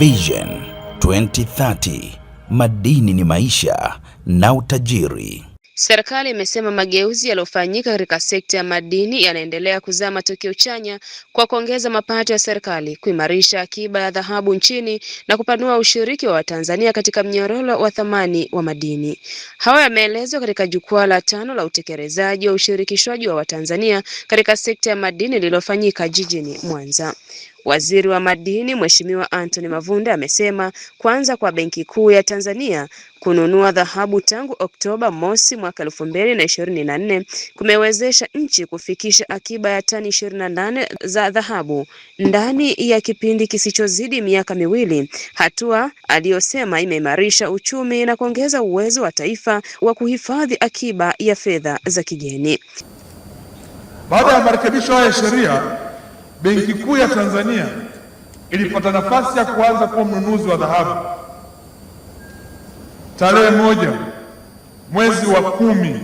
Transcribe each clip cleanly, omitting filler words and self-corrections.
Vision 2030, madini ni maisha na utajiri. Serikali imesema mageuzi yaliyofanyika katika sekta ya madini yanaendelea kuzaa matokeo chanya kwa kuongeza mapato ya serikali, kuimarisha akiba ya dhahabu nchini na kupanua ushiriki wa Watanzania katika mnyororo wa thamani wa madini. Hayo yameelezwa katika jukwaa la 5 la utekelezaji wa ushirikishwaji wa Watanzania katika sekta ya madini lililofanyika jijini Mwanza. Waziri wa Madini Mheshimiwa Anthony Mavunde amesema kuanza kwa Benki Kuu ya Tanzania kununua dhahabu tangu Oktoba mosi mwaka 2024 kumewezesha nchi kufikisha akiba ya tani 28 za dhahabu ndani ya kipindi kisichozidi miaka miwili, hatua aliyosema imeimarisha uchumi na kuongeza uwezo wa taifa wa kuhifadhi akiba ya fedha za kigeni. Baada ya marekebisho haya ya sheria, Benki Kuu ya Tanzania ilipata nafasi ya kuanza kuwa mnunuzi wa dhahabu. Tarehe 1 mwezi wa 10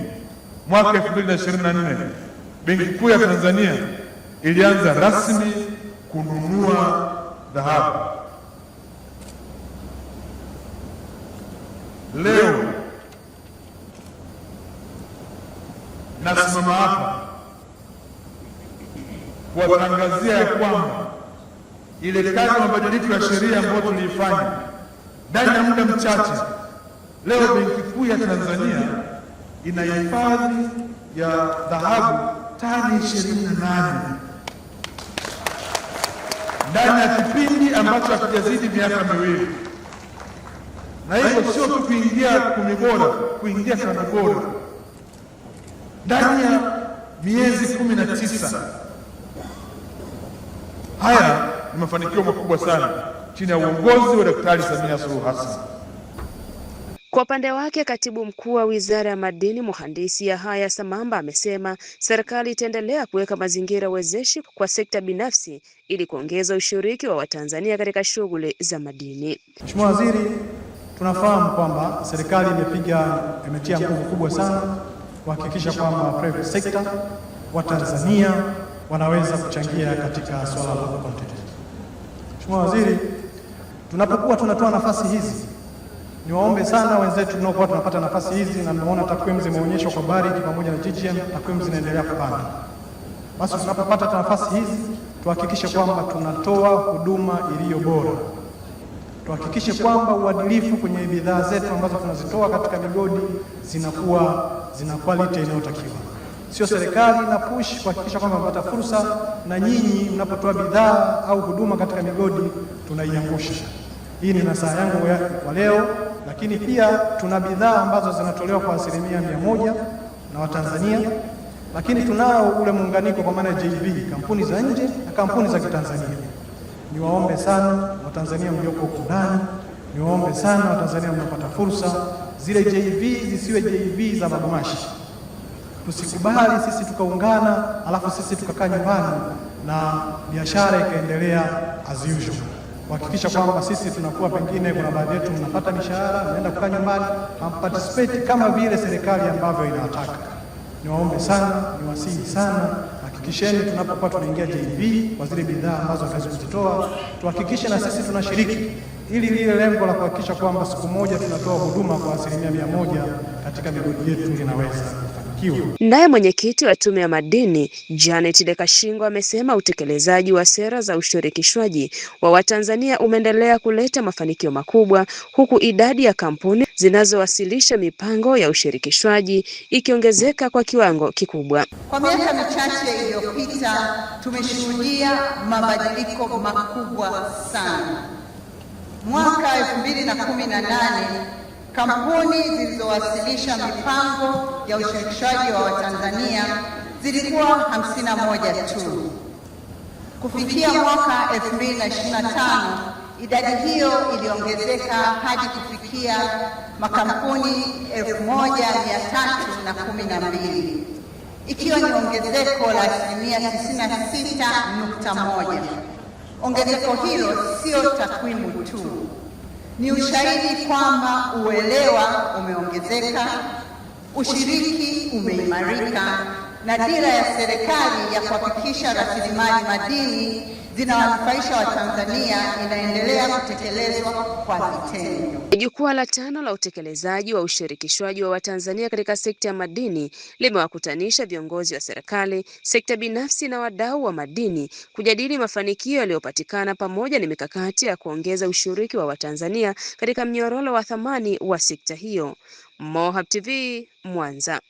mwaka 2024, Benki Kuu ya Tanzania ilianza rasmi kununua dhahabu. Leo nasimama hapa kuwatangazia ya kwamba ile kazi ya mabadiliko ya sheria ambayo tuliifanya ndani ya muda mchache, leo Benki Kuu ya Tanzania ina hifadhi ya dhahabu tani 28 ndani ya kipindi ambacho hakijazidi miaka miwili, na hivyo sio tu kuingia 10 bora, kuingia 5 bora ndani ya miezi 19. Haya ni mafanikio makubwa sana chini ya uongozi wa Daktari Samia Suluhu Hassan. Kwa upande wake, Katibu Mkuu wa Wizara ya Madini Mhandisi Yahaya Samamba amesema serikali itaendelea kuweka mazingira wezeshi kwa sekta binafsi ili kuongeza ushiriki wa Watanzania katika shughuli za madini. Mheshimiwa Waziri, tunafahamu kwamba serikali imetia nguvu kubwa sana kuhakikisha kwamba private sector wa Tanzania wanaweza kuchangia katika swala la content. Mheshimiwa Waziri, tunapokuwa tunatoa nafasi hizi, niwaombe sana wenzetu tunaokuwa tunapata nafasi hizi, na mnaona takwimu zimeonyeshwa kwa Barrick pamoja na GGM, takwimu zinaendelea kupanda. Basi tunapopata nafasi hizi tuhakikishe kwamba tunatoa huduma iliyo bora. Tuhakikishe kwamba uadilifu kwenye bidhaa zetu ambazo tunazitoa katika migodi zina quality inayotakiwa. Sio serikali na push kuhakikisha kwamba mnapata fursa, na nyinyi mnapotoa bidhaa au huduma katika migodi tunaiangusha. Hii ni nasaha yangu kwa leo, lakini pia tuna bidhaa ambazo zinatolewa kwa 100% na Watanzania, lakini tunao ule muunganiko kwa maana JV, kampuni za nje na kampuni za Kitanzania. Niwaombe sana Watanzania mlioko huko ndani, niwaombe sana Watanzania mnapata fursa, zile JV zisiwe JV za magumashi. Tusikubali sisi tukaungana alafu sisi tukakaa nyumbani na biashara ikaendelea as usual. Kuhakikisha kwamba sisi tunakuwa, pengine kuna baadhi yetu mnapata mishahara, mnaenda kukaa nyumbani, hamparticipate kama vile serikali ambavyo inataka. Niwaombe sana, niwasihi sana, hakikisheni tunapokuwa tunaingia JV kwa zile bidhaa ambazo tunaweza kuzitoa, tuhakikishe na sisi tunashiriki ili lile lengo la kuhakikisha kwamba siku moja tunatoa huduma kwa 100% katika migodi yetu linaweza. Naye mwenyekiti wa Tume ya Madini Janet Lekashingo amesema utekelezaji wa sera za ushirikishwaji wa Watanzania umeendelea kuleta mafanikio makubwa, huku idadi ya kampuni zinazowasilisha mipango ya ushirikishwaji ikiongezeka kwa kiwango kikubwa. Kwa miaka michache iliyopita tumeshuhudia mabadiliko makubwa sana. Mwaka 2018 kampuni zilizowasilisha mipango ya ushirikishwaji wa Watanzania zilikuwa 51 tu. Kufikia mwaka 2025, idadi hiyo iliongezeka hadi kufikia makampuni 1312, ikiwa ni ongezeko la 96.1. Ongezeko hilo sio takwimu tu, ni ushahidi kwamba uelewa umeongezeka, ushiriki umeimarika, na dira ya serikali ya kuhakikisha rasilimali madini zinawanufaisha Watanzania inaendelea kutekelezwa kwa vitendo. Jukwaa la 5 la utekelezaji wa ushirikishwaji wa Watanzania katika sekta ya madini limewakutanisha viongozi wa serikali, sekta binafsi na wadau wa madini kujadili mafanikio yaliyopatikana pamoja na mikakati ya kuongeza ushiriki wa Watanzania katika mnyororo wa thamani wa sekta hiyo. Mohab TV, Mwanza.